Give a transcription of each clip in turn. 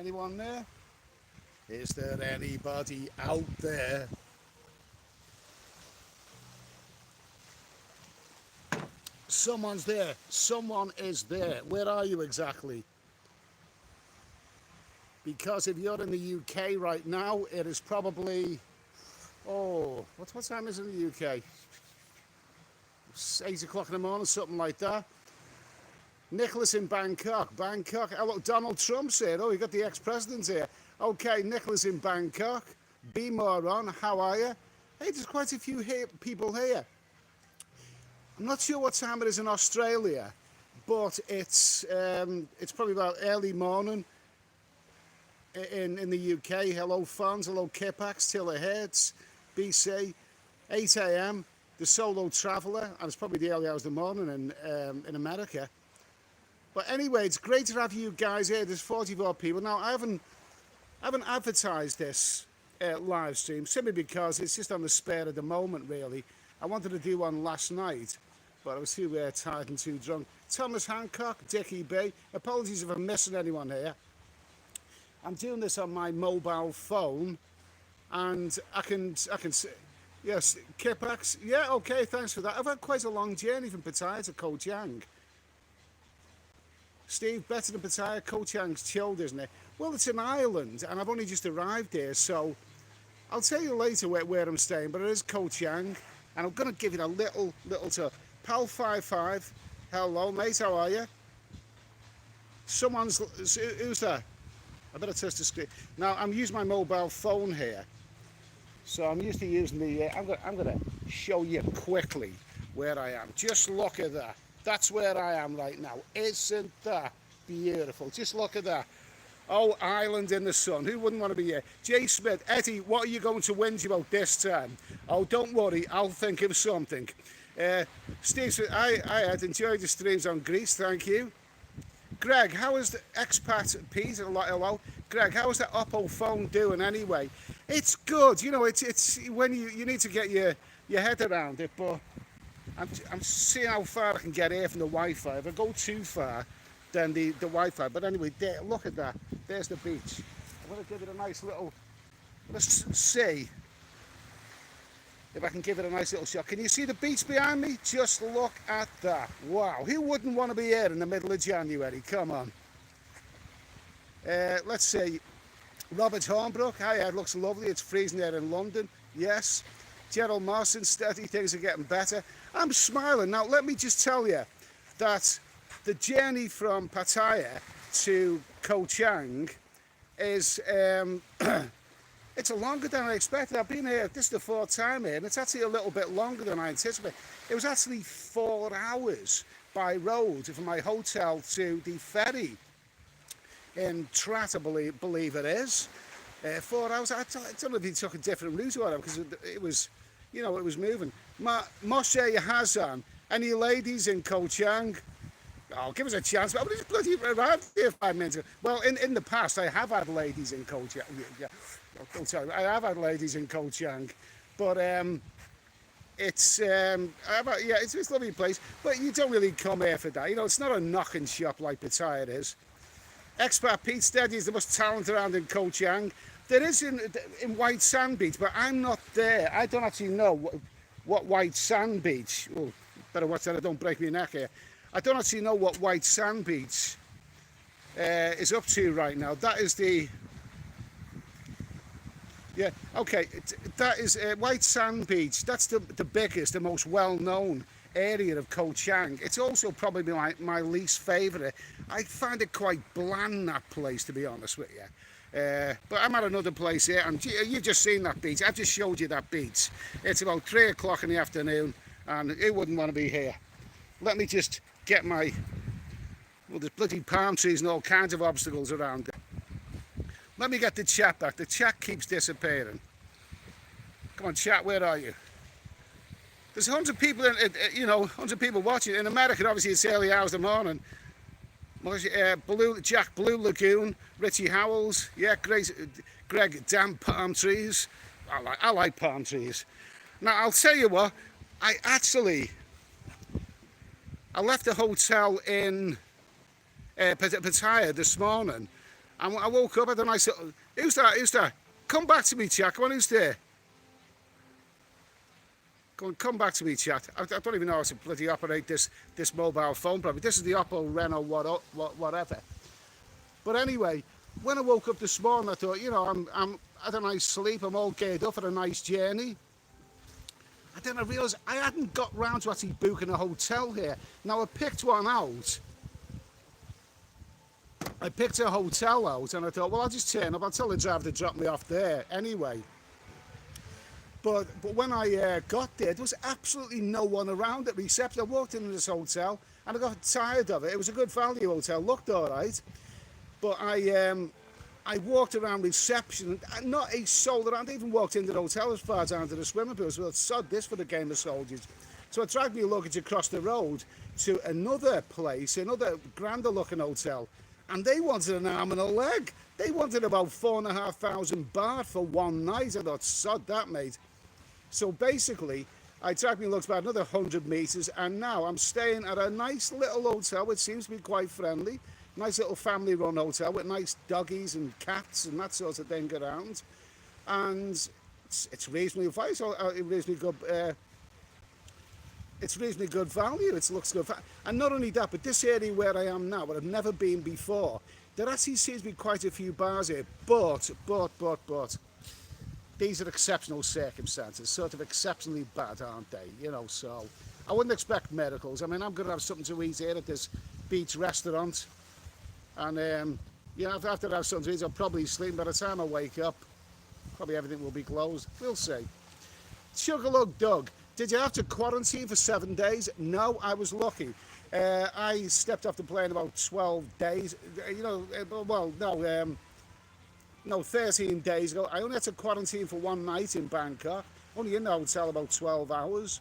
Anyone there? Is there anybody out there? Someone's there. Someone is there. Where are you exactly? Because if you're in the UK right now, it is probably, oh, what time is it in the UK? It's 8 o'clock in the morning, something like that. Nicholas in Bangkok. Bangkok. Oh, look, Donald Trump's here. Oh, you got the ex-president here. Okay, Nicholas in Bangkok. B Moron, how are you? Hey, there's quite a few people here. I'm not sure what time it is in Australia, but it's probably about early morning in the UK. Hello, fans. Hello, Kipax, Tiller Hertz, BC. 8 a.m. The Solo Traveller, and it's probably the early hours of the morning in America. But anyway, it's great to have you guys here. There's 44 people. Now, I haven't advertised this live stream simply because it's just on the spare at the moment, really. I wanted to do one last night, but I was too tired and too drunk. Thomas Hancock, Dickie B. Apologies if I'm missing anyone here. I'm doing this on my mobile phone, and I can see. Yes, Kipax. Yeah, okay, thanks for that. I've had quite a long journey from Pattaya to Koh Chang. Steve, better than Pattaya. Koh Chang's chilled, isn't it? Well, it's an island, and I've only just arrived here, so I'll tell you later where I'm staying, but it is Koh Chang, and I'm going to give it a little tour. Pal55, hello, mate, how are you? Who's that? I better touch the screen. Now, I'm using my mobile phone here, so I'm used to using the, I'm going to show you quickly where I am. Just look at that. That's where I am right now. Isn't that beautiful? Just look at that. Oh, island in the sun. Who wouldn't want to be here? Jay Smith, Eddie, what are you going to whinge about this time? Oh, don't worry. I'll think of something. Steve, I had enjoyed the streams on Greece. Thank you. Greg, how is the expat Pete? Hello. Greg, how is the Oppo phone doing anyway? It's good. You know, it's when you need to get your head around it, but I'm seeing how far I can get here from the Wi-Fi. If I go too far, then the Wi-Fi. But anyway, there, look at that. There's the beach. I'm going to give it a nice little. Let's see if I can give it a nice little shot. Can you see the beach behind me? Just look at that. Wow. Who wouldn't want to be here in the middle of January? Come on. Let's see. Robert Hornbrook. Hi, it looks lovely. It's freezing there in London. Yes. Gerald Marson, steady, things are getting better. I'm smiling. Now, let me just tell you that the journey from Pattaya to Koh Chang is, it's longer than I expected. I've been here, this is the fourth time here, and it's actually a little bit longer than I anticipated. It was actually 4 hours by road from my hotel to the ferry in Trat, I believe it is. 4 hours. I don't know if he took a different route or whatever, because it was, you know, it was moving. Moshe Hazan, any ladies in Koh Chang? Oh, give us a chance. But it's bloody arrived here 5 minutes ago. Well, in the past, I have had ladies in Koh Chang. Yeah, don't tell me. I have had ladies in Koh Chang, but it's yeah, it's a lovely place. But you don't really come here for that. You know, it's not a knocking shop like Pattaya is. Expat Pete Steady is the most talented around in Koh Chang. There is in White Sand Beach, but I'm not there. I don't actually know what White Sand Beach. Oh, better watch that I don't break my neck here. I don't actually know what White Sand Beach is up to right now. That is the... Yeah, okay, that is White Sand Beach. That's the biggest, the most well-known area of Koh Chang. It's also probably my least favourite. I find it quite bland, that place, to be honest with you. But I'm at another place here, and you've just seen that beach. I've just showed you that beach. It's about 3 o'clock in the afternoon, and who wouldn't want to be here? Let me just get my... Well, there's bloody palm trees and all kinds of obstacles around there. Let me get the chat back. The chat keeps disappearing. Come on, chat, where are you? There's hundreds of people, hundreds of people watching. In America, obviously, it's early hours of the morning. Blue Lagoon, Richie Howells, yeah, Greg, damn palm trees. I like palm trees. Now, I'll tell you what, I left the hotel in Pattaya this morning, And I woke up and I said, who's that? Who's that? Come back to me, chat. Come on, who's there? Come back to me, chat. I don't even know how to bloody operate this mobile phone probably. This is the Oppo Reno whatever. But anyway, when I woke up this morning, I thought, you know, I'm had a nice sleep. I'm all geared up for a nice journey. And then I realised I hadn't got round to actually booking a hotel here. Now I picked one out. I picked a hotel out and I thought, well, I'll just turn up. I'll tell the driver to drop me off there anyway. But when I got there was absolutely no one around at reception. I walked into this hotel and I got tired of it. It was a good value hotel, looked all right. But I walked around reception, and not a soul around. I even walked into the hotel as far down to the swimming pool. So I sod this for the game of soldiers. So I dragged my luggage across the road to another place, another grander looking hotel. And they wanted an arm and a leg. They wanted about 4,500 baht for one night. I thought, sod that, mate. So basically, I dragged my luggage about another 100 metres, and now I'm staying at a nice little hotel, which seems to be quite friendly. Nice little family-run hotel with nice doggies and cats and that sort of thing around. And it's reasonably priced, reasonably good. It's reasonably good value. It looks good. And not only that, but this area where I am now, where I've never been before, there actually seems to be quite a few bars here. But, these are exceptional circumstances, sort of exceptionally bad, aren't they? You know, so I wouldn't expect miracles. I mean, I'm going to have something to eat here at this beach restaurant. And, you know, after I have something to eat, I'll probably sleep. By the time I wake up, probably everything will be closed. We'll see. Chug-a-lug Doug. Did you have to quarantine for 7 days? No, I was lucky. I stepped off the plane about 12 days. You know, well, no, 13 days ago. I only had to quarantine for one night in Bangkok. Only in the hotel about 12 hours.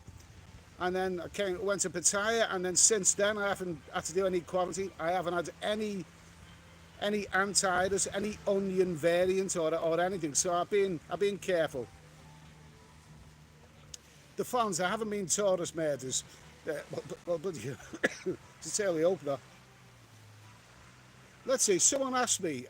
And then I went to Pattaya, and then since then I haven't had to do any quarantine. I haven't had any antivirus, any onion variant or anything. So I've been careful. The fans, I haven't been tourist murders. Well, it's early opener. Let's see, someone asked me,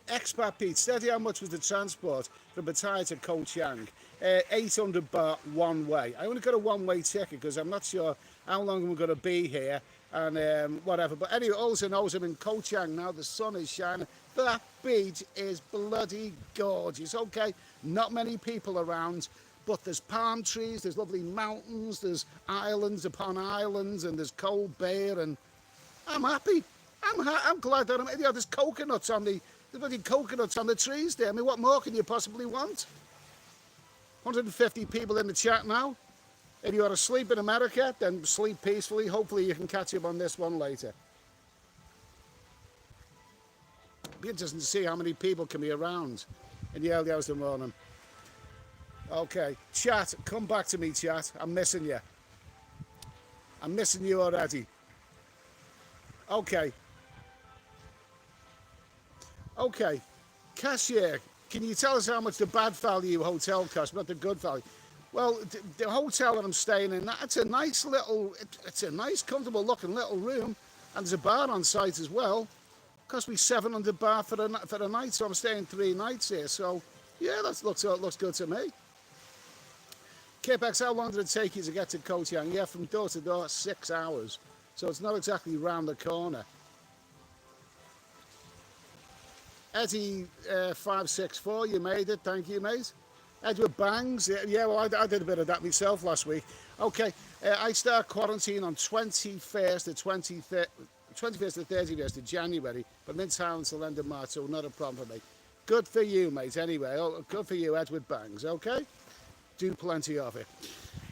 Expat Pete, steady how much was the transport from Pattaya to Koh Chang? 800 baht one way. I only got a one-way ticket because I'm not sure how long we're going to be here and whatever. But anyway, also knows I'm in Koh Chang now. The sun is shining. That beach is bloody gorgeous. Okay, not many people around. But there's palm trees, there's lovely mountains, there's islands upon islands, and there's cold bear, and I'm happy. I'm glad that there's coconuts on the bloody coconuts on the trees there. I mean, what more can you possibly want? 150 people in the chat now. If you are asleep in America, then sleep peacefully. Hopefully you can catch up on this one later. Be interesting to see how many people can be around in the early hours of the morning. Okay, chat, come back to me, chat. I'm missing you. I'm missing you already. Okay. Okay. Cashier, can you tell us how much the bad value hotel costs, not the good value? Well, the hotel that I'm staying in, it's a nice little, it's a nice, comfortable looking little room. And there's a bar on site as well. Cost me 700 baht for the night, so I'm staying 3 nights here. So, yeah, that looks good to me. Capex, how long did it take you to get to Koh Chang? Yeah, from door to door, 6 hours. So it's not exactly round the corner. Eddie 564, you made it. Thank you, mate. Edward Bangs, yeah, well, I did a bit of that myself last week. Okay, I start quarantine on 21st to 31st of January, but I'm in town until end of March, so not a problem for me. Good for you, mate, anyway. Oh, good for you, Edward Bangs, okay? Do plenty of it.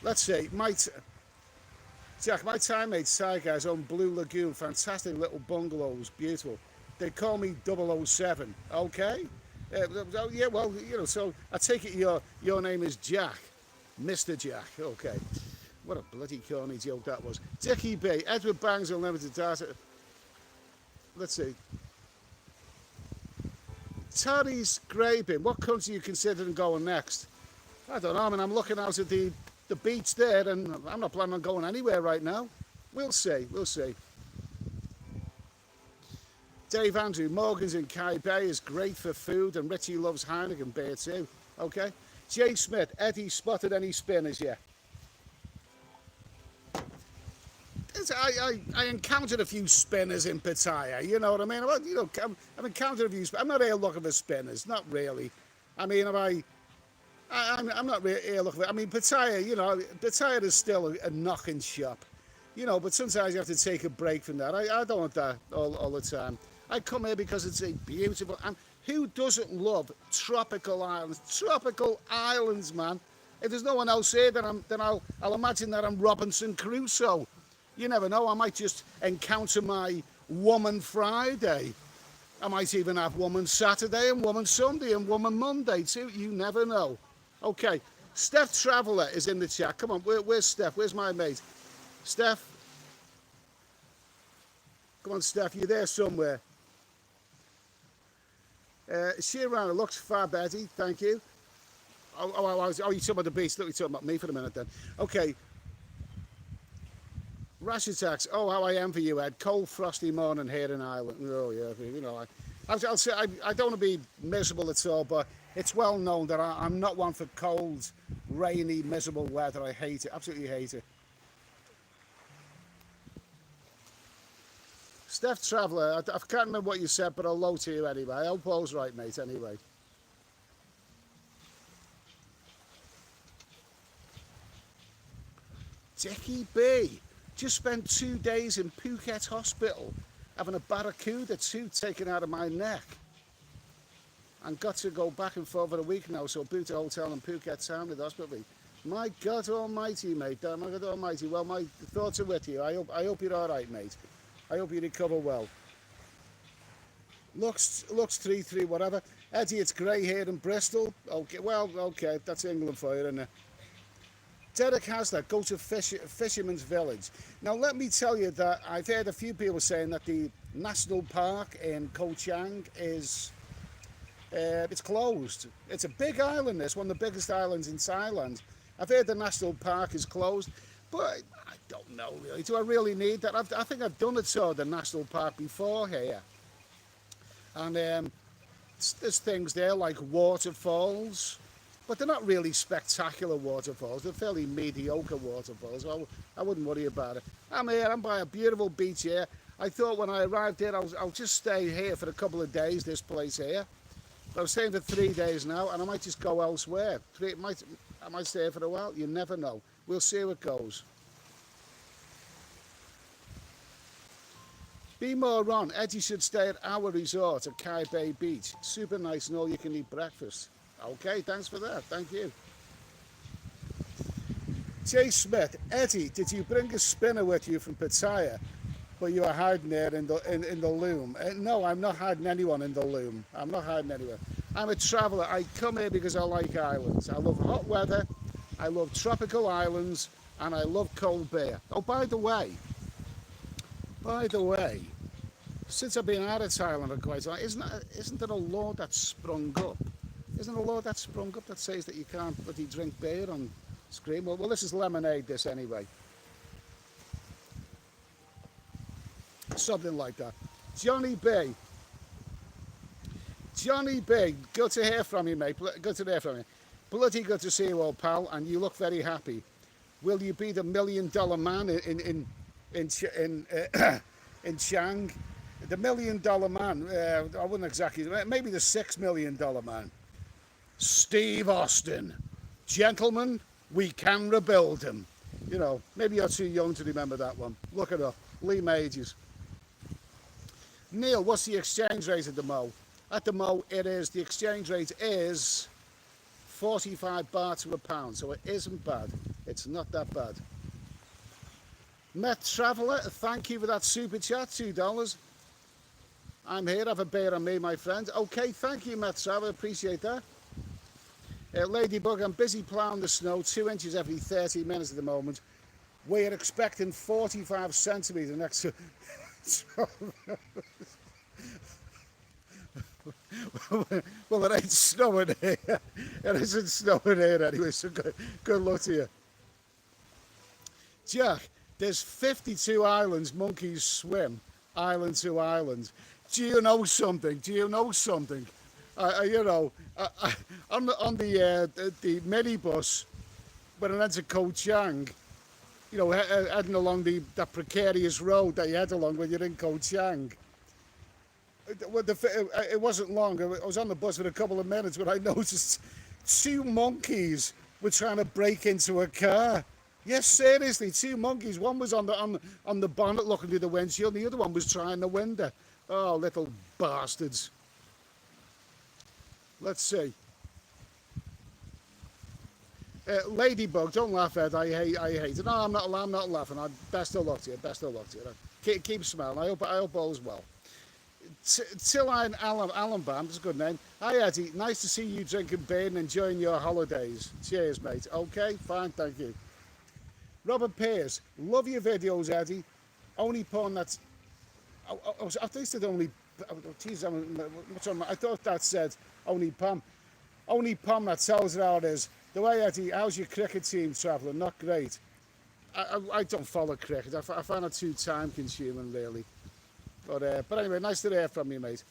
Let's see, Jack, my time-mates, Thai guys, own Blue Lagoon, fantastic little bungalows, beautiful. They call me 007, okay? Yeah, well, you know, so I take it your name is Jack, Mr. Jack, okay. What a bloody corny joke that was. Dickie B, Edward Bangs, Unlimited Data. Let's see. Terry's Scraping, what country are you considering going next? I don't know, I mean, I'm looking out at the beach there, and I'm not planning on going anywhere right now. We'll see, we'll see. Dave Andrew, Morgan's in Kai Bay is great for food, and Richie loves Heineken beer too. Okay. Jay Smith, Eddie spotted any spinners yet? I encountered a few spinners in Pattaya, you know what I mean? I've encountered a few. I'm not here looking for spinners, not really. I mean, I'm not really here looking for. I mean, Pattaya, Pattaya is still a knocking shop, but sometimes you have to take a break from that. I don't want that all the time. I come here because it's a beautiful. And who doesn't love tropical islands? Tropical islands, man. If there's no one else here, then I'll imagine that I'm Robinson Crusoe. You never know, I might just encounter my woman Friday. I might even have woman Saturday and woman Sunday and woman Monday too. You never know. Okay, Steph Traveller is in the chat. Come on, where's Steph? Where's my mate? Steph? Come on, Steph, you're there somewhere. Shirana looks fab, Eddie. Thank you. Oh, you're talking about the beast. Look, you're talking about me for a minute then. Okay. Rash attacks. Oh, how I envy you, Ed. Cold, frosty morning here in Ireland. Oh, yeah. I'll say I don't want to be miserable at all, but it's well known that I'm not one for cold, rainy, miserable weather. I hate it. Absolutely hate it. Steph Traveller, I can't remember what you said, but hello to you anyway. I hope all's right, mate, anyway. Dickie B. Just spent 2 days in Phuket Hospital having a barracuda tooth taken out of my neck. And got to go back and forth for a week now, so booked a hotel in Phuket town with the hospital. My God almighty, mate. My God almighty. Well, my thoughts are with you. I hope you're all right, mate. I hope you recover well. Looks 3-3, whatever. Eddie, it's grey here in Bristol. Okay, well, okay, that's England for you, isn't it? Derek has that. Go to Fisherman's Village. Now, let me tell you that I've heard a few people saying that the national park in Koh Chang is it's closed. It's a big island. It's one of the biggest islands in Thailand. I've heard the national park is closed, but I don't know really. Do I really need that? I think I've done it so the national park before here, and there's things there like waterfalls. But they're not really spectacular waterfalls. They're fairly mediocre waterfalls. So I wouldn't worry about it. I'm here. I'm by a beautiful beach here. I thought when I arrived here, I'll just stay here for a couple of days, this place here. But I'm staying for 3 days now, and I might just go elsewhere. I might stay here for a while. You never know. We'll see how it goes. Be more on. Eddie should stay at our resort at Kai Bay Beach. Super nice and all you can eat breakfast. Okay, thanks for that. Thank you. Jay Smith, Eddie, did you bring a spinner with you from Pattaya, but you are hiding there in the loom? No, I'm not hiding anyone in the loom. I'm not hiding anyone. I'm a traveller. I come here because I like islands. I love hot weather. I love tropical islands, and I love cold beer. Oh, by the way, since I've been out of Thailand for quite a while, isn't there a law that sprung up? Isn't there a law that sprung up that says that you can't bloody drink beer on screen? Well, this is lemonade, this anyway. Something like that. Johnny B. Good to hear from you, mate. Good to hear from you. Bloody good to see you, old pal, and you look very happy. Will you be the $1 million man in Chang? The $1 million man, I wouldn't exactly, maybe the $6 million man. Steve Austin. Gentlemen, we can rebuild him. Maybe you're too young to remember that one. Look it up. Lee Majors. Neil, what's the exchange rate at the Mo? At the Mo, the exchange rate is 45 baht to a pound, so it isn't bad. It's not that bad. Met Traveller, thank you for that super chat, $2. I'm here, have a beer on me, my friend. Okay, thank you, Met Traveller, appreciate that. Ladybug, I'm busy ploughing the snow, 2 inches every 30 minutes at the moment. We're expecting 45 centimetres next to... Well, it ain't snowing here. It isn't snowing here anyway, so good luck to you. Jack, there's 52 islands monkeys swim, island to island. Do you know something? Do you know something? You know, on the minibus when I went to Koh Chang, you know, heading along that precarious road that you head along when you're in Koh Chang. It wasn't long. I was on the bus for a couple of minutes when I noticed two monkeys were trying to break into a car. Yes, seriously, two monkeys. One was on the bonnet looking through the windshield, and the other one was trying the window. Oh, little bastards. Let's see. Ladybug, don't laugh, Ed. I hate it. No, I'm not laughing. Best of luck to you. Best of luck to you. Keep smiling. I hope all's well. Tilline Allenbaum, that's a good name. Hi Eddie, nice to see you drinking beer and enjoying your holidays. Cheers, mate. Okay, fine, thank you. Robert Pierce, love your videos, Eddie. Only porn that's. I think it said only. Geez, I thought that said only Pam. Only Pam that tells it how it is. The way, Eddie, how's your cricket team travelling? Not great. I don't follow cricket. I find it too time consuming, really. But anyway, nice to hear from you, mate.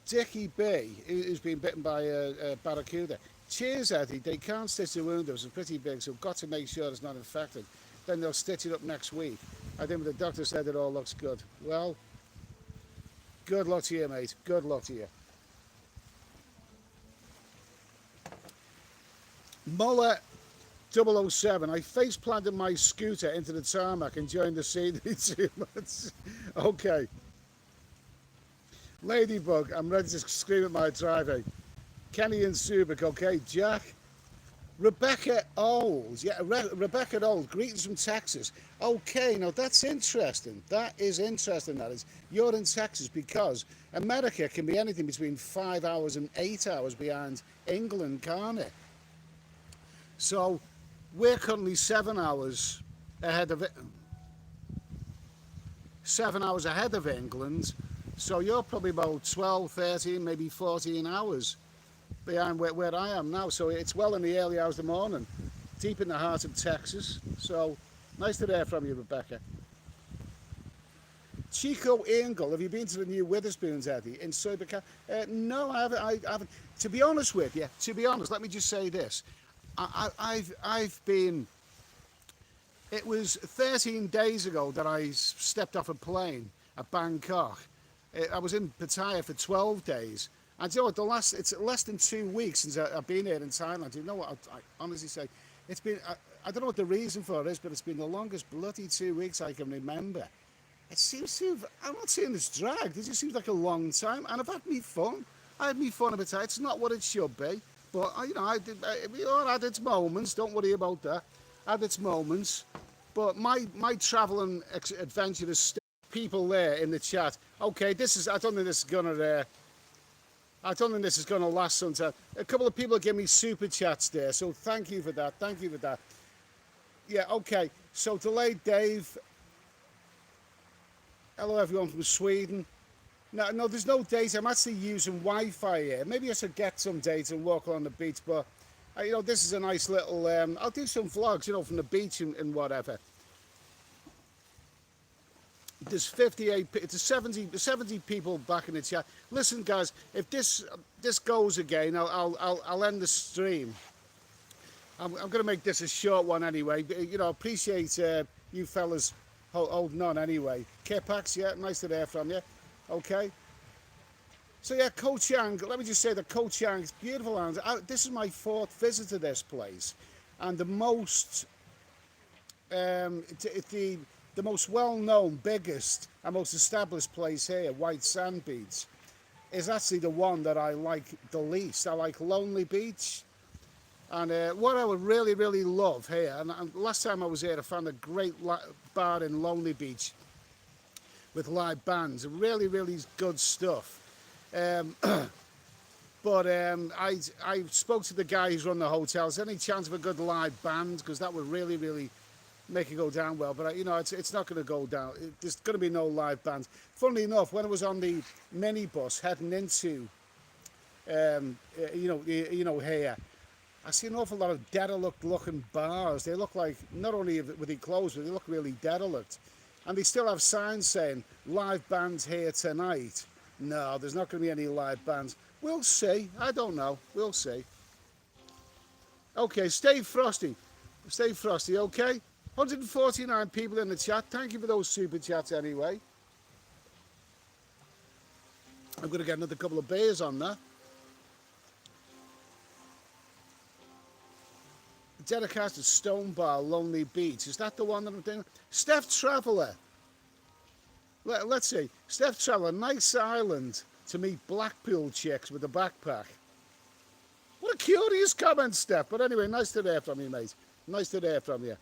Dickie B, who's been bitten by a barracuda. Cheers, Eddie. They can't stitch the wound. It was pretty big, so got to make sure it's not infected. Then they'll stitch it up next week. I think the doctor said it all looks good. Well, good luck to you, mate. Good luck to you. Muller 007. I face planted my scooter into the tarmac and joined the scenery 2 months. Okay. Ladybug, I'm ready to scream at my driving. Kenny and Subic, okay. Jack. Rebecca Old. Yeah, Rebecca Old. Greetings from Texas. Okay, now that's interesting. That is interesting, that is. You're in Texas because America can be anything between 5 hours and 8 hours behind England, can't it? So, we're currently 7 hours ahead of it. 7 hours ahead of England. So you're probably about 12, 13, maybe 14 hours behind where I am now. So it's well in the early hours of the morning, deep in the heart of Texas. So nice to hear from you, Rebecca. Chico Ingle, have you been to the new Witherspoons, Eddie, in Subic? No, I haven't. To be honest with you, let me just say this. I've been. It was 13 days ago that I stepped off a plane at Bangkok. I was in Pattaya for 12 days. And you know what, it's less than 2 weeks since I've been here in Thailand. You know what, I honestly say, it's been, I don't know what the reason for it is, but it's been the longest bloody 2 weeks I can remember. It seems to have, I'm not saying it's dragged, it just seems like a long time. And I've had me fun. I had me fun in Pattaya. It's not what it should be. But, you know, it all had its moments, don't worry about that. Had its moments. But my travelling adventurous people there in the chat, okay, I don't think this is gonna last some time. A couple of people give me super chats there, so thank you for that. Thank you for that. Yeah, okay. So Delayed Dave. Hello everyone from Sweden. No, there's no data. I'm actually using Wi-Fi here. Maybe I should get some data and walk on the beach, but you know, this is a nice little. I'll do some vlogs, you know, from the beach and whatever. There's 58, it's 70 people back in the chat. Listen, guys, if this goes again, I'll end the stream. I'm going to make this a short one anyway. You know, appreciate you fellas holding on anyway. K-Pax, yeah, nice to hear from you. Okay. So yeah, Koh Chang. Let me just say that Koh Chang is beautiful island. This is my 4th visit to this place, and the most the most well-known, biggest, and most established place here, White Sand Beach, is actually the one that I like the least. I like Lonely Beach. And what I would really, really love here, and last time I was here, I found a great bar in Lonely Beach with live bands. Really, really good stuff. But I spoke to the guy who's run the hotel. Is there any chance of a good live band? Because that would really, really make it go down well, but you know, it's not going to go down. There's going to be no live bands. Funnily enough, when I was on the minibus heading into, you know, here, I see an awful lot of derelict-looking bars. They look like, not only were they closed, but they look really derelict. And they still have signs saying, live bands here tonight. No, there's not going to be any live bands. We'll see. I don't know. We'll see. Okay, stay frosty. Stay frosty, okay? 149 people in the chat. Thank you for those super chats anyway. I'm going to get another couple of beers on that. Dedicated Stone Bar, Lonely Beach. Is that the one that I'm thinking? Steph Traveller. Let's see. Steph Traveller, nice island to meet Blackpool chicks with a backpack. What a curious comment, Steph. But anyway, nice to hear from you, mate. Nice to hear from you.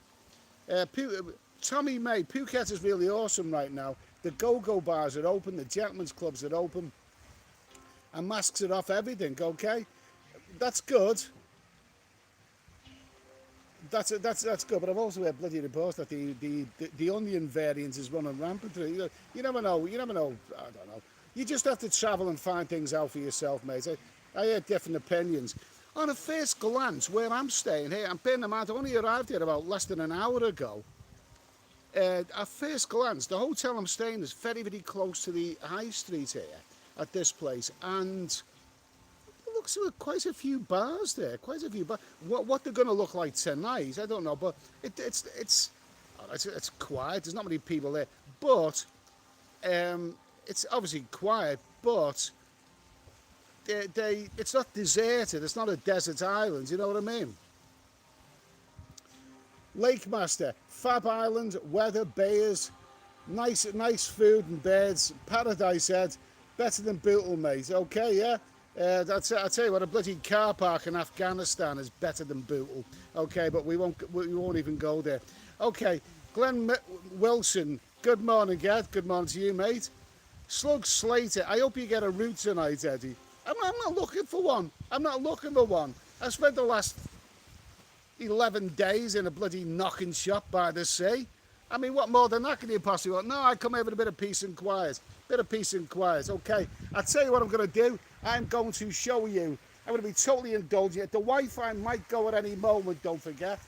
Tommy May, Phuket is really awesome right now. The go-go bars are open, the gentlemen's clubs are open, and masks are off everything, okay? That's good. That's good, but I've also heard bloody reports that the onion variant is running rampant. You never know. I don't know. You just have to travel and find things out for yourself, mate. I hear different opinions. On a first glance, where I'm staying here, I'm bearing in mind I only arrived here about less than an hour ago. At first glance, the hotel I'm staying is very, very close to the high street here at this place, and it looks like quite a few bars there. Quite a few bars. What they're going to look like tonight, I don't know, but it's quiet. There's not many people there, but it's obviously quiet, but it's not deserted. It's not a desert island. You know what I mean? Lake Master, fab island, weather, beers, nice food and beds, Paradise Head, better than Bootle, mate. Okay, yeah. I'll tell you what, a bloody car park in Afghanistan is better than Bootle. Okay, but we won't even go there. Okay, Glenn Wilson, good morning, Gad. Good morning to you, mate. Slug Slater, I hope you get a route tonight, Eddie. I'm not looking for one. I'm not looking for one. I spent the last 11 days in a bloody knocking shop by the sea. I mean, what more than that can you possibly want? No, I come here with a bit of peace and quiet. Okay, I'll tell you what I'm going to do. I'm going to show you. I'm going to be totally indulgent. The Wi-Fi might go at any moment, don't forget.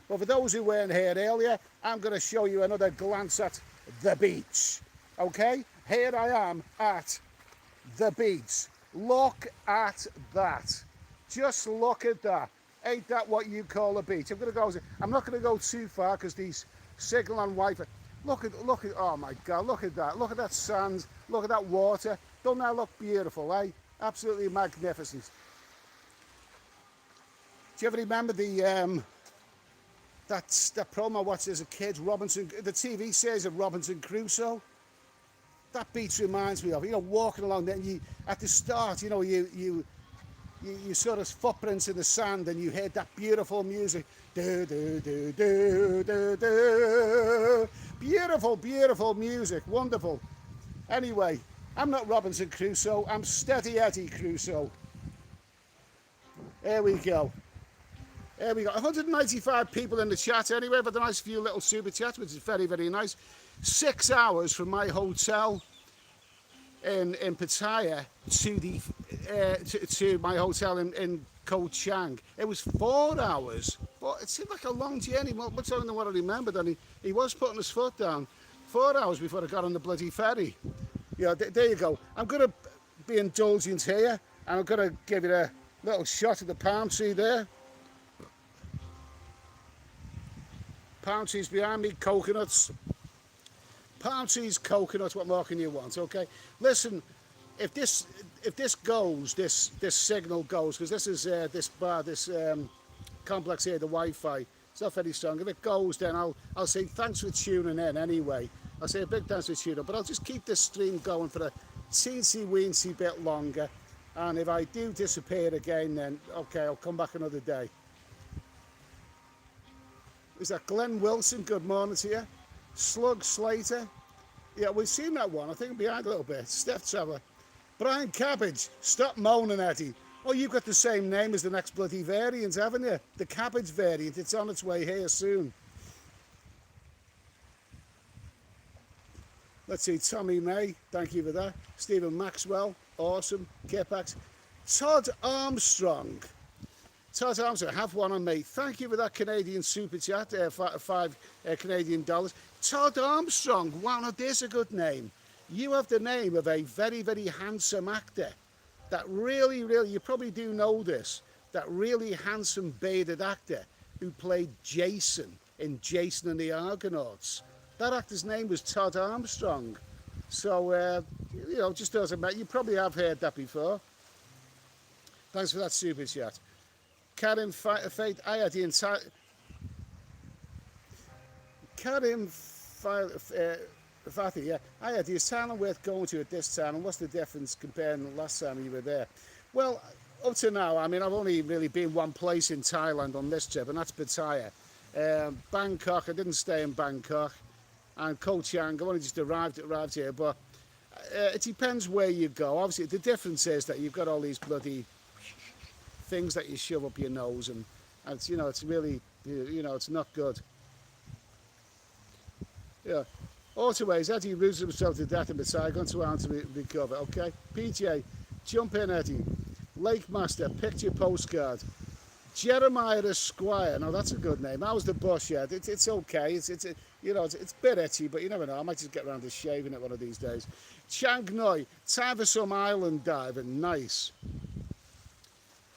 But for those who weren't here earlier, I'm going to show you another glance at the beach. Okay, here I am at the beach. Look at that. Just look at that. Ain't that what you call a beach? I'm not going to go too far because these signal and Wi-Fi. Look at, oh my God, look at that. Look at that sand. Look at that water. Don't that look beautiful, eh? Absolutely magnificent. Do you ever remember that promo I watched as a kid, the TV series of Robinson Crusoe? That beach reminds me of, walking along there, and you, at the start, you sort of footprints in the sand, and you heard that beautiful music. Do, do, do, do, do, do. Beautiful, beautiful music. Wonderful. Anyway, I'm not Robinson Crusoe. I'm Steady Eddie Crusoe. Here we go. 195 people in the chat anyway, but a nice few little super chats, which is very, very nice. 6 hours from my hotel in Pattaya to my hotel in Koh Chang. It was 4 hours. But it seemed like a long journey, much longer than what I remembered. And he was putting his foot down 4 hours before I got on the bloody ferry. There you go. I'm going to be indulgent here, and I'm going to give it a little shot at the palm tree there. Palm trees behind me, coconuts. Palm trees, coconuts, what more can you want, okay? Listen, if this goes, this signal goes, because this is this complex here, the Wi-Fi, it's not very strong. If it goes, then I'll say thanks for tuning in anyway. I'll say a big thanks for tuning in, but I'll just keep this stream going for a teensy-weensy bit longer. And if I do disappear again, then okay, I'll come back another day. Is that Glenn Wilson? Good morning to you. Slug Slater. Yeah, we've seen that one. I think I'm behind a little bit. Steph Traveller. Brian Cabbage. Stop moaning, Eddie. Oh, you've got the same name as the next bloody variant, haven't you? The Cabbage variant. It's on its way here soon. Let's see. Tommy May. Thank you for that. Stephen Maxwell. Awesome. Kipax. Todd Armstrong. Todd Armstrong, have one on me. Thank you for that Canadian super chat, five Canadian dollars. Todd Armstrong, wow, now there's a good name. You have the name of a very, very handsome actor. That really, really, you probably do know this, that really handsome bearded actor who played Jason in Jason and the Argonauts. That actor's name was Todd Armstrong. So, you know, just doesn't matter. You probably have heard that before. Thanks for that super chat. Karim Fate, I had the entire... Karim Fatih, yeah. I had the asylum worth going to at this time, and what's the difference comparing the last time you were there? Well, up to now, I mean, I've only really been one place in Thailand on this trip, and that's Pattaya. Bangkok, I didn't stay in Bangkok, and Koh Chang, I only just arrived here, but it depends where you go. Obviously, the difference is that you've got all these bloody things that you shove up your nose, and it's, you know, it's really, you know, it's not good. Yeah. Autoways, Eddie roots himself to death in Pattaya, going to Ireland to recover, okay? PJ, jump in, Eddie. Lake Master, picture postcard. Jeremiah Esquire, now that's a good name. How's the bush yet? It's okay. It's you know, it's a bit itchy, but you never know. I might just get around to shaving it one of these days. Chiang Noi, time for some island diving. Nice.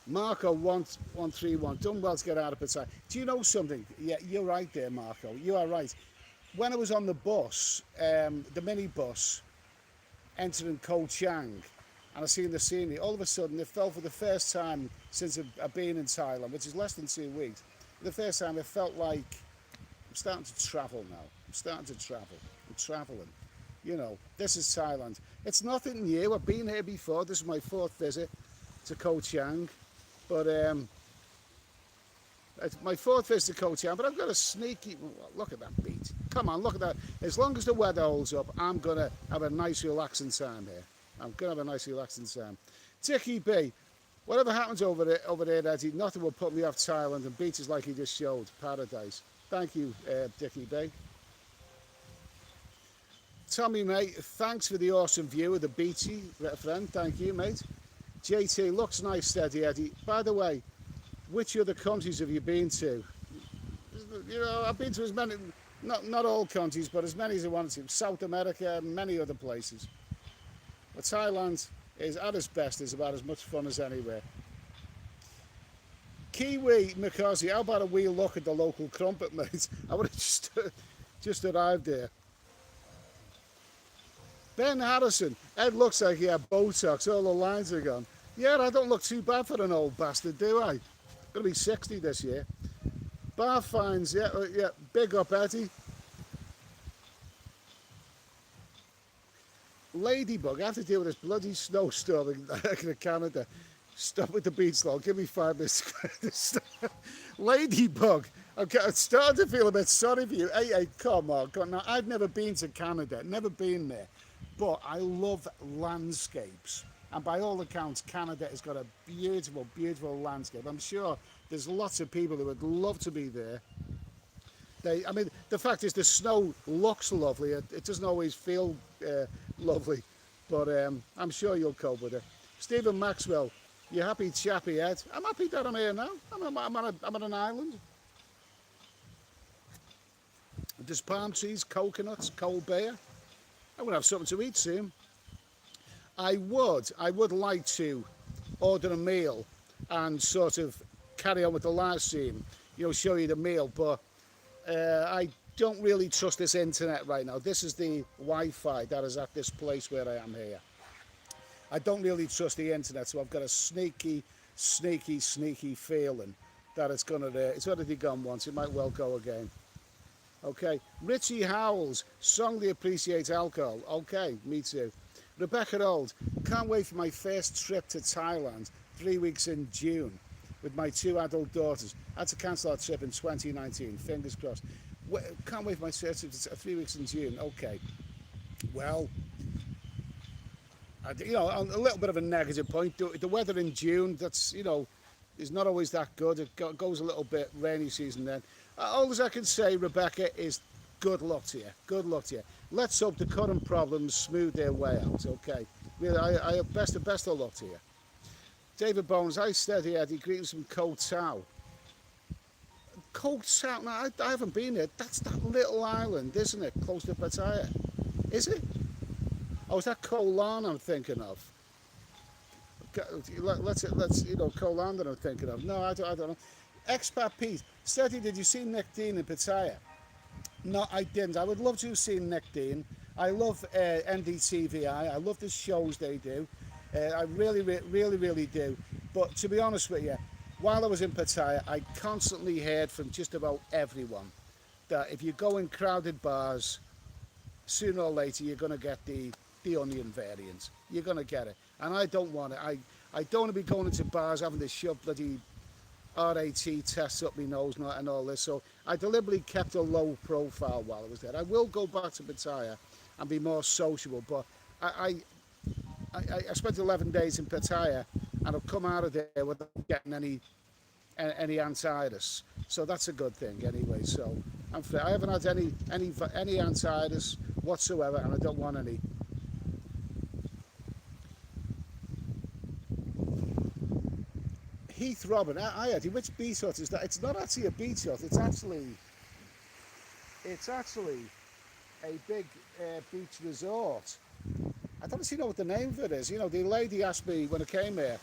Marco 131, done well to get out of Pattaya. Do you know something? Yeah, you're right there, Marco. You are right. When I was on the bus, the minibus, entering Koh Chang, and I seen the scenery, all of a sudden it felt for the first time since I've been in Thailand, which is less than 2 weeks, for the first time it felt like I'm starting to travel now. I'm starting to travel. I'm traveling. You know, this is Thailand. It's nothing new. I've been here before. This is my 4th visit to Koh Chang. But it's my 4th visit to Koh Chang, but I've got a sneaky, look at that beat. Come on, look at that. As long as the weather holds up, I'm going to have a nice relaxing time here. I'm going to have a nice relaxing time. Dickie B, whatever happens over there, Eddie, nothing will put me off Thailand, and beaches like he just showed, paradise. Thank you, Dickie B. Tommy, mate, thanks for the awesome view of the beachy, friend. Thank you, mate. JT, looks nice, steady, Eddie. By the way, which other countries have you been to? You know, I've been to as many, not all countries, but as many as I wanted to. South America and many other places. But Thailand is, at its best, is about as much fun as anywhere. Kiwi Mikazi, how about a wee look at the local crumpet, mate? I would have just arrived there. Ben Harrison, Ed looks like he had Botox, all the lines are gone. Yeah, I don't look too bad for an old bastard, do I? Gonna be 60 this year. Bar Finds, yeah, big up, Eddie. Ladybug, I have to deal with this bloody snowstorm in Canada. Stop with the beach though, give me 5 minutes. Ladybug, okay, I'm starting to feel a bit sorry for you. Hey, come on. Now, I've never been to Canada, never been there. But I love landscapes, and by all accounts, Canada has got a beautiful, beautiful landscape. I'm sure there's lots of people who would love to be there. I mean, the fact is the snow looks lovely. It doesn't always feel lovely, but I'm sure you'll cope with it. Stephen Maxwell, you happy chappy, Ed? I'm happy that I'm here now. I'm on an island. There's palm trees, coconuts, cold beer. I'm going to have something to eat soon. I would like to order a meal and sort of carry on with the live stream, you know, show you the meal, but I don't really trust this internet right now. This is the Wi-Fi that is at this place where I am here. I don't really trust the internet, so I've got a sneaky feeling that it's already gone once. It might well go again. Okay, Richie Howells, strongly appreciates alcohol. Okay, me too. Rebecca Old, can't wait for my first trip to Thailand, 3 weeks in June, with my 2 adult daughters. I had to cancel our trip in 2019, fingers crossed. Can't wait for my first trip to 3 weeks in June. Okay, well, you know, a little bit of a negative point. The weather in June, that's, you know, is not always that good. It goes a little bit rainy season then. All as I can say, Rebecca, is good luck to you. Good luck to you. Let's hope the current problems smooth their way out, okay? Really, I have best of luck to you. David Bones, I steady Eddie, greetings from Koh Chang. Koh Chang, no, I haven't been there. That's that little island, isn't it, close to Pattaya? Is it? Oh, is that Koh Lan I'm thinking of? Let's Koh Lan that I'm thinking of. No, I don't know. Expat Pete, steady, did you see Nick Dean in Pattaya? No, I didn't. I would love to have seen Nick Dean. I love NDTVI. I love the shows they do. I really do. But to be honest with you, while I was in Pattaya, I constantly heard from just about everyone that if you go in crowded bars, sooner or later you're going to get the onion variant. You're going to get it. And I don't want it. I don't want to be going into bars having to shove bloody RAT tests up my nose and all this. So I deliberately kept a low profile while I was there. I will go back to Pattaya and be more sociable, but I spent 11 days in Pattaya and I've come out of there without getting any antivirus. So that's a good thing anyway. So I haven't had any antivirus whatsoever, and I don't want any. Heath Robin, which beach hut is that? It's not actually a beach hut. It's actually a big beach resort. I don't actually know what the name of it is. The lady asked me when I came here,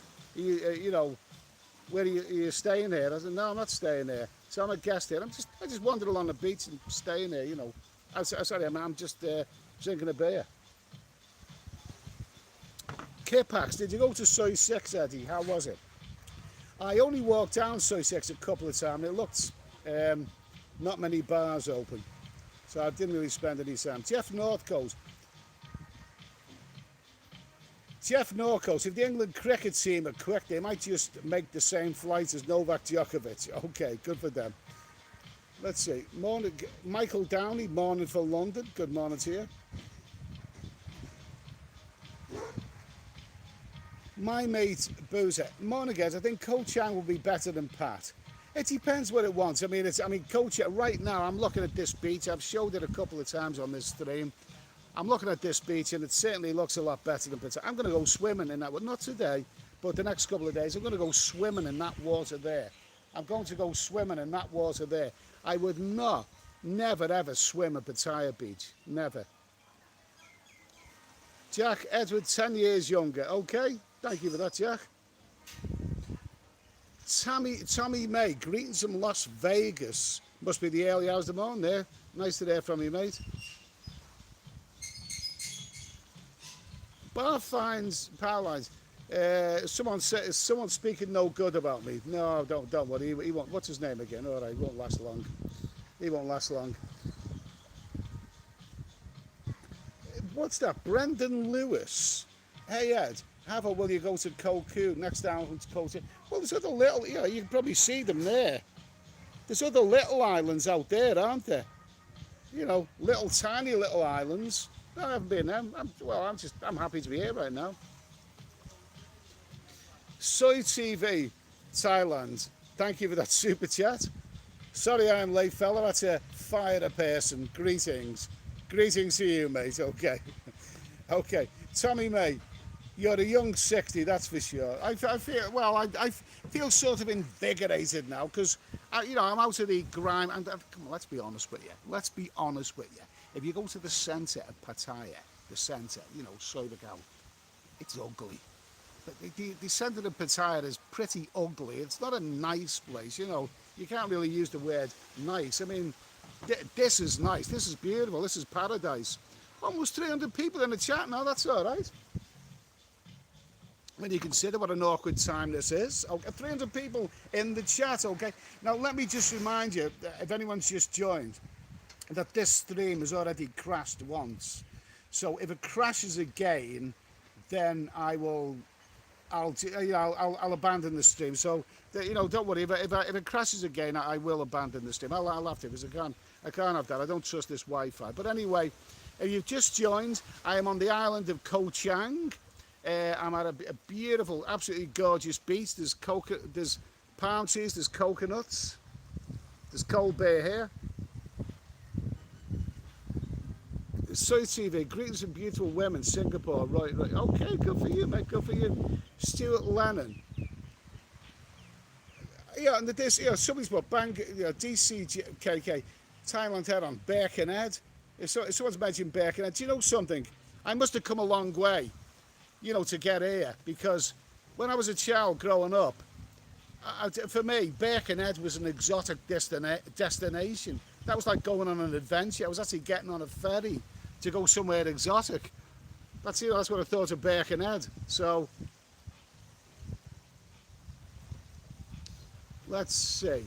where are you staying here? I said, no, I'm not staying here. So I'm a guest here. I just wandered along the beach and staying here. I'm just drinking a beer. Kipax, did you go to Soy 6, Eddie? How was it? I only walked down Soy 6 a couple of times. It looked not many bars open, so I didn't really spend any time. Jeff Northcote, if the England cricket team are quick, they might just make the same flight as Novak Djokovic. Okay, good for them. Let's see. Morning, Michael Downey, morning for London. Good morning to you. My mate Boozer, morning guys. I think Koh Chang will be better than Pat. It depends what it wants. Koh Chang, right now I'm looking at this beach. I've showed it a couple of times on this stream. I'm looking at this beach and it certainly looks a lot better than Pattaya. I'm going to go swimming in that, well, not today, but the next couple of days. I'm going to go swimming in that water there. I'm going to go swimming in that water there. I would never ever swim at Pattaya Beach. Never. Jack Edward, 10 years younger. Okay, thank you for that, Jack. Tommy May, greetings from Las Vegas. Must be the early hours of the morning there. Nice to hear from you, mate. Bar finds power lines. Someone speaking no good about me. No, don't worry. He won't. What's his name again? All right, he won't last long. He won't last long. What's that? Brendan Lewis. Hey Ed, how will you go to Koh Chang next down to Koh Chang? Well, there's other little. You can probably see them there. There's other little islands out there, aren't there? Little tiny little islands. I haven't been there. I'm happy to be here right now. Soy TV, Thailand. Thank you for that super chat. Sorry I am late, fella. That's a fire a person. Greetings. Greetings to you, mate. Okay. Okay. Tommy May, you're a young 60, that's for sure. I feel sort of invigorated now because, I'm out of the grime. And come on, let's be honest with you. If you go to the centre of Pattaya, the centre, Soybegal, it's ugly. The centre of Pattaya is pretty ugly. It's not a nice place, You can't really use the word nice. This is nice. This is beautiful. This is paradise. Almost 300 people in the chat now. That's all right. When you consider what an awkward time this is. Okay, 300 people in the chat, okay? Now, let me just remind you, if anyone's just joined, that this stream has already crashed once. So if it crashes again, then I'll abandon the stream. So don't worry. If it crashes again, I will abandon the stream. I'll have to because I can't have that. I don't trust this Wi-Fi. But anyway, if you've just joined, I am on the island of Koh Chang. I'm at a beautiful, absolutely gorgeous beach. There's palm trees. There's coconuts. There's cold beer here. Soy TV, greetings from beautiful women, Singapore. Right. Okay, good for you, mate. Good for you. Stuart Lennon. Yeah, and this, somebody's put Bang, DCKK, Thailand head on Birkenhead. If someone's mentioned Birkenhead, do you know something? I must have come a long way, to get here, because when I was a child growing up, for me, Birkenhead was an exotic destination. That was like going on an adventure. I was actually getting on a ferry to go somewhere exotic. That's what I thought of Birkenhead. So, let's see.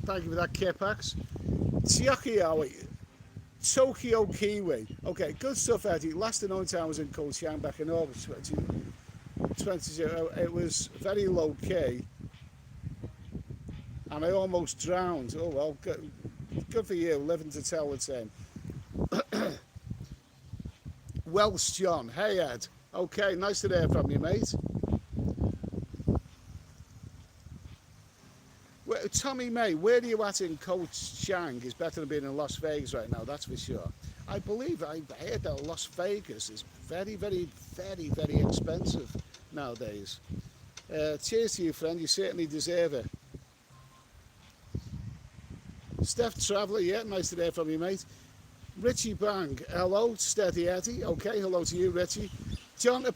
Thank you for that, Kipax. Tokyo Kiwi. Okay, good stuff, Eddie. Last known time I was in Koh Chang back in August 2020. It was very low key, and I almost drowned. Oh well, good for you, living to tell the tale. Welsh John, hey Ed. Okay, nice to hear from you, mate. Tommy May, where are you at in Koh Chang is better than being in Las Vegas right now, that's for sure. I believe I heard that Las Vegas is very, very, very, very expensive nowadays. Cheers to you, friend, you certainly deserve it. Steph Traveller, yeah, nice to hear from you, mate. Richie Bang, hello, Steady Eddie, okay, hello to you, Richie. John let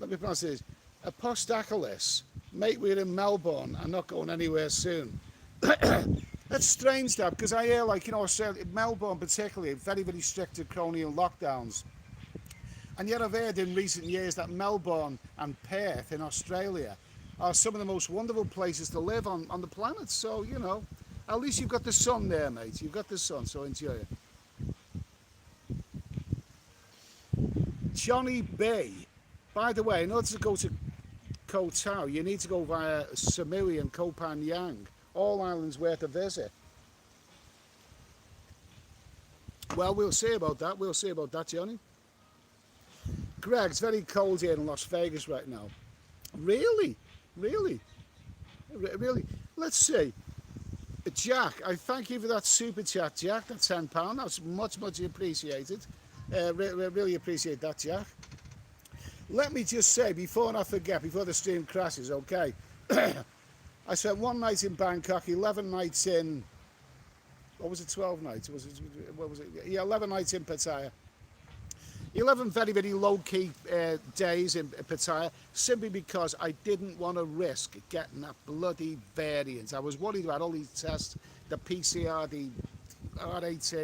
me pronounce this, Apostokolis. Mate, we're in Melbourne. I'm not going anywhere soon. That's strange, that, because I hear, Australia, Melbourne particularly, very, very strict draconian lockdowns. And yet I've heard in recent years that Melbourne and Perth in Australia are some of the most wonderful places to live on the planet. So, at least you've got the sun there, mate. You've got the sun, so enjoy it. Johnny B. By the way, in order to go to Koh Chang, you need to go via Samui and Koh Phangan. All islands worth a visit. Well, we'll see about that. We'll see about that, Johnny. Greg, it's very cold here in Las Vegas right now. Really? Really? Really? Let's see. Jack, I thank you for that super chat, Jack. That's £10. That's much, much appreciated. Really appreciate that, Jack. Let me just say, before I forget, before the stream crashes, okay, I spent 1 night in Bangkok, 11 nights in, what was it, 12 nights? What was it? Yeah, 11 nights in Pattaya. 11 very, very low-key days in Pattaya, simply because I didn't want to risk getting that bloody variant. I was worried about all these tests, the PCR, the RAT,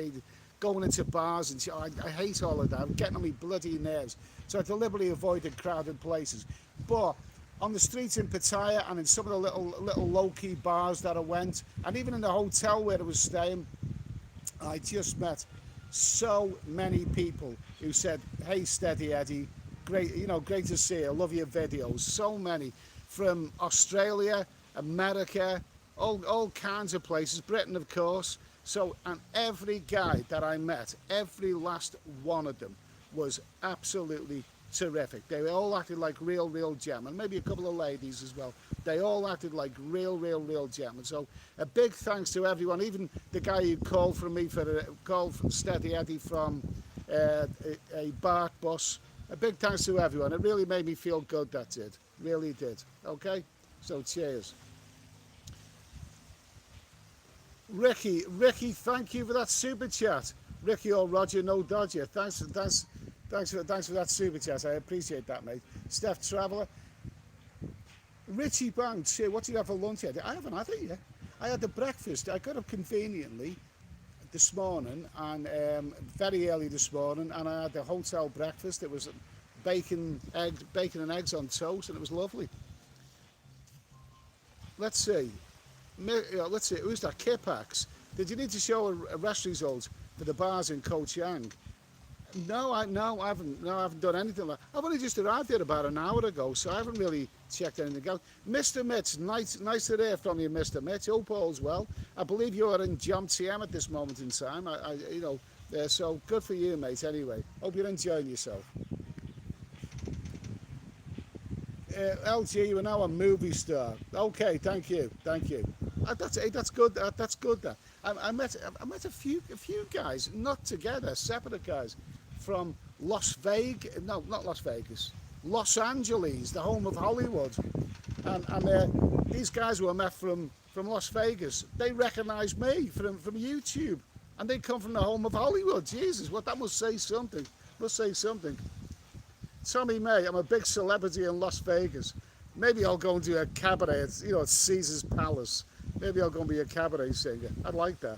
going into bars, and I hate all of that. I'm getting on my bloody nerves. So I deliberately avoided crowded places. But on the streets in Pattaya and in some of the little low-key bars that I went, and even in the hotel where I was staying, I just met so many people who said, hey, Steady Eddie, great, great to see you, I love your videos. So many from Australia, America, all kinds of places, Britain, of course. So, and every guy that I met, every last one of them was absolutely terrific. They all acted like real gentlemen, maybe a couple of ladies as well. They all acted like real gentlemen. So a big thanks to everyone, even the guy who called from Steady Eddie from a BART bus. A big thanks to everyone. It really made me feel good, that did. Really did. Okay? So cheers. Ricky, thank you for that super chat. Ricky or Roger, no dodger. Thanks for that super chat. I appreciate that, mate. Steph Traveller. Richie Bang, say, what did you have for lunch yet? I haven't had it yet. I had the breakfast. I got up conveniently this morning, and very early this morning, and I had the hotel breakfast. It was bacon and eggs on toast, and it was lovely. Let's see. Who's that? Kipax. Did you need to show a rest result for the bars in Koh Chang? No, I haven't done anything like that. I've only just arrived here about an hour ago, so I haven't really checked anything out. Mr. Mitch, nice to hear from you, Mr. Mitch. Hope all's well. I believe you are in Jom TM at this moment in time. So good for you, mate. Anyway, hope you're enjoying yourself. LG, you are now a movie star. Okay, thank you. That's good. That's good. I met a few guys, not together, separate guys, from Las Vegas. No, not Las Vegas. Los Angeles, the home of Hollywood. And these guys who I met from Las Vegas, they recognised me from YouTube, and they come from the home of Hollywood. Jesus, what that must say something. Must say something. Tommy May, I'm a big celebrity in Las Vegas. Maybe I'll go and do a cabaret. It's Caesar's Palace. Maybe I'll go and be a cabaret singer. I'd like that.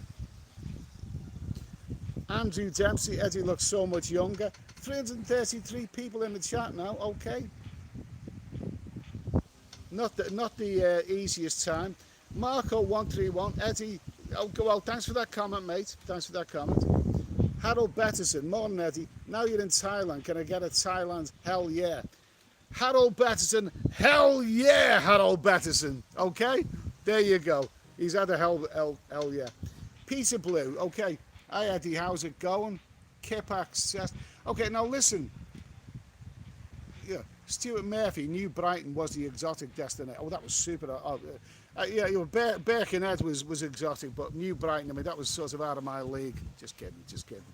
Andrew Dempsey, Eddie looks so much younger. 333 people in the chat now. Okay. Not the easiest time. Marco131, Eddie. Oh, well, thanks for that comment, mate. Thanks for that comment. Harold Betterson, morning, Eddie. Now you're in Thailand. Can I get a Thailand? Hell yeah. Harold Betterson, hell yeah, Harold Betterson. Okay, there you go. He's had a hell yeah. Peter Blue, okay. Hi Eddie, how's it going? Kip Access. Okay, now listen. Yeah, Stuart Murphy, New Brighton was the exotic destination. Oh, that was super. Yeah, Birkenhead was exotic, but New Brighton, I mean, that was sort of out of my league. Just kidding, just kidding.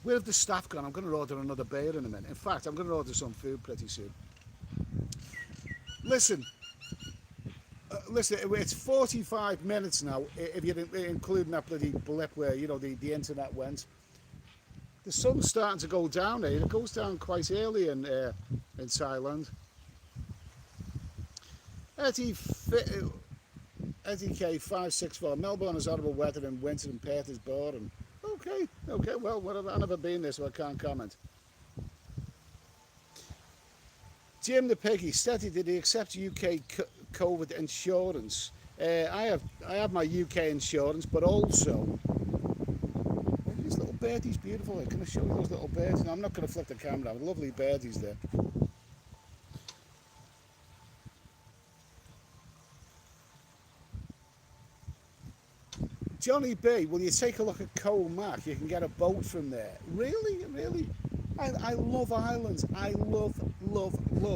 Where have the staff gone? I'm going to order another beer in a minute. In fact, I'm going to order some food pretty soon. Listen, it's 45 minutes now, if you're including that bloody blip where, the internet went. The sun's starting to go down here. It goes down quite early in Thailand. Eddie K564, Melbourne is horrible weather in winter and Perth is boring. Okay, well, whatever. I've never been there, so I can't comment. Jim the Piggy, Steady, did he accept UK COVID insurance? I have my UK insurance, but also, these little birdies, beautiful. Can I show you those little birds? No, I'm not going to flick the camera. Lovely birdies there. Johnny B, will you take a look at Koh Chang? You can get a boat from there. Really? I love islands. I love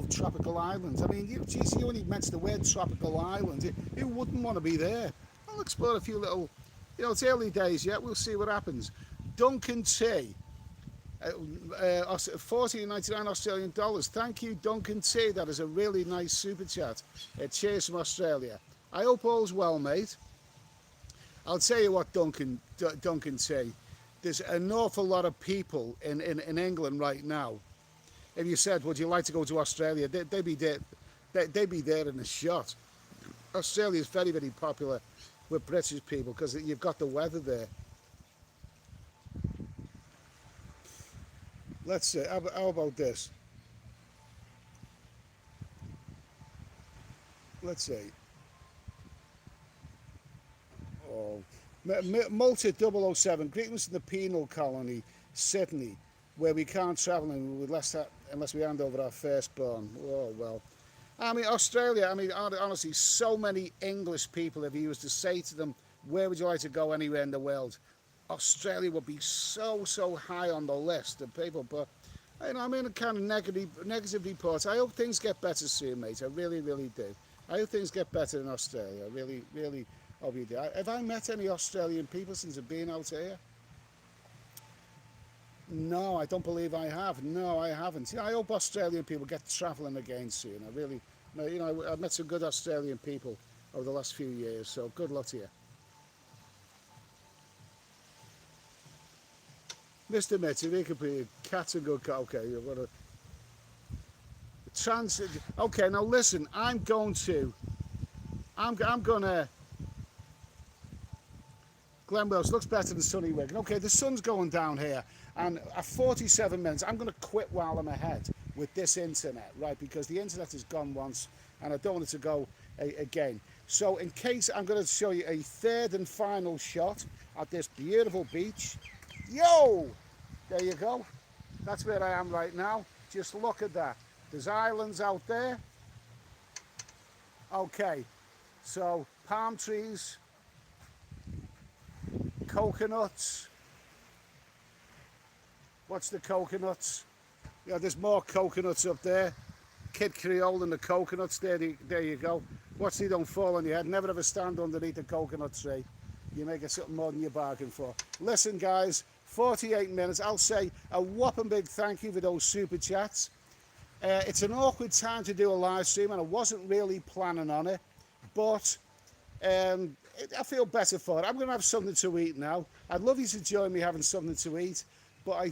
tropical islands. I mean, you only mentioned the word tropical islands. Who wouldn't want to be there? I'll explore a few little, it's early days yet. We'll see what happens. Duncan T, 14.99 Australian dollars. Thank you, Duncan T. That is a really nice super chat. Cheers from Australia. I hope all's well, mate. I'll tell you what, Duncan T. There's an awful lot of people in England right now. If you said, would you like to go to Australia, they'd be there in a shot. Australia is very, very popular with British people because you've got the weather there. Let's see, how about this? Let's see. Oh, Malta 007, greetings from the penal colony, Sydney, where we can't travel unless we hand over our firstborn. Oh, well. I mean, Australia, I mean, honestly, so many English people, if you was to say to them, where would you like to go anywhere in the world? Australia would be so high on the list of people, but I'm in a kind of negative reports. I hope things get better soon, mate. I really do. I hope things get better in Australia. I really hope you do. Have I met any Australian people since I've been out here? No, I don't believe I have. No, I haven't. I hope Australian people get travelling again soon. I've met some good Australian people over the last few years, so good luck to you. Mr. Mitchell, he could be a cat's a good cat. Okay, what a okay, now listen, I'm gonna Glen Wells looks better than sunny Wigan. Okay, the sun's going down here, and at 47 minutes, I'm going to quit while I'm ahead with this internet, right? Because the internet has gone once, and I don't want it to go again. So in case, I'm going to show you a third and final shot at this beautiful beach. Yo! There you go. That's where I am right now. Just look at that. There's islands out there. Okay, so palm trees, coconuts. What's the coconuts? Yeah, there's more coconuts up there. Kid Creole and the coconuts. There you go. Watch they don't fall on your head. Never ever stand underneath a coconut tree. You may get something more than you bargain for. Listen, guys, 48 minutes. I'll say a whopping big thank you for those super chats. It's an awkward time to do a live stream, and I wasn't really planning on it, but I feel better for it. I'm going to have something to eat now. I'd love you to join me having something to eat, but I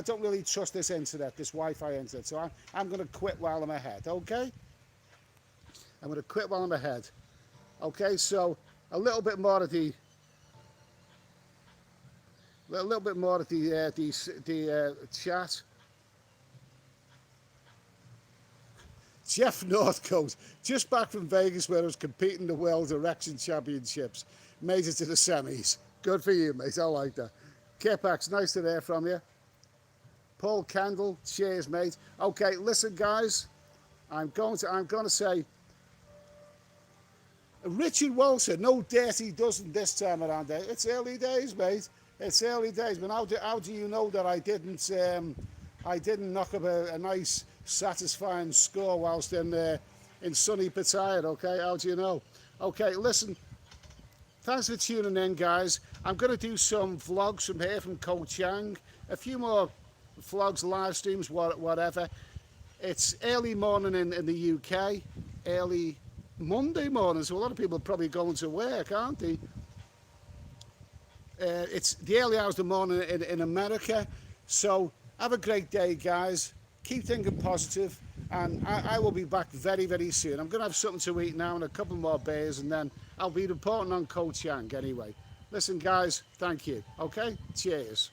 don't really trust this internet, this Wi-Fi internet, so I'm going to quit while I'm ahead, okay? I'm going to quit while I'm ahead. Okay, so a little bit more of the chat. Jeff Northcote, just back from Vegas where I was competing in the World Erection Championships. Made it to the semis. Good for you, mate. I like that. Kipax, nice to hear from you. Paul Kendall, cheers, mate. Okay, listen, guys. I'm going to say, Richard Walter, no dirty dozen this time around. It's early days, mate. It's early days. But how do you know that I didn't knock up a nice, satisfying score whilst in sunny Pattaya? Okay, how do you know? Okay, listen. Thanks for tuning in, guys. I'm going to do some vlogs from here from Koh Chang. A few more vlogs, live streams, whatever. It's early morning in the UK. Early Monday morning, so a lot of people are probably going to work, aren't they? It's the early hours of the morning in America. So have a great day, guys. Keep thinking positive, and I will be back very, very soon. I'm going to have something to eat now and a couple more beers, and then I'll be reporting on Koh Chang anyway. Listen, guys, thank you. Okay? Cheers.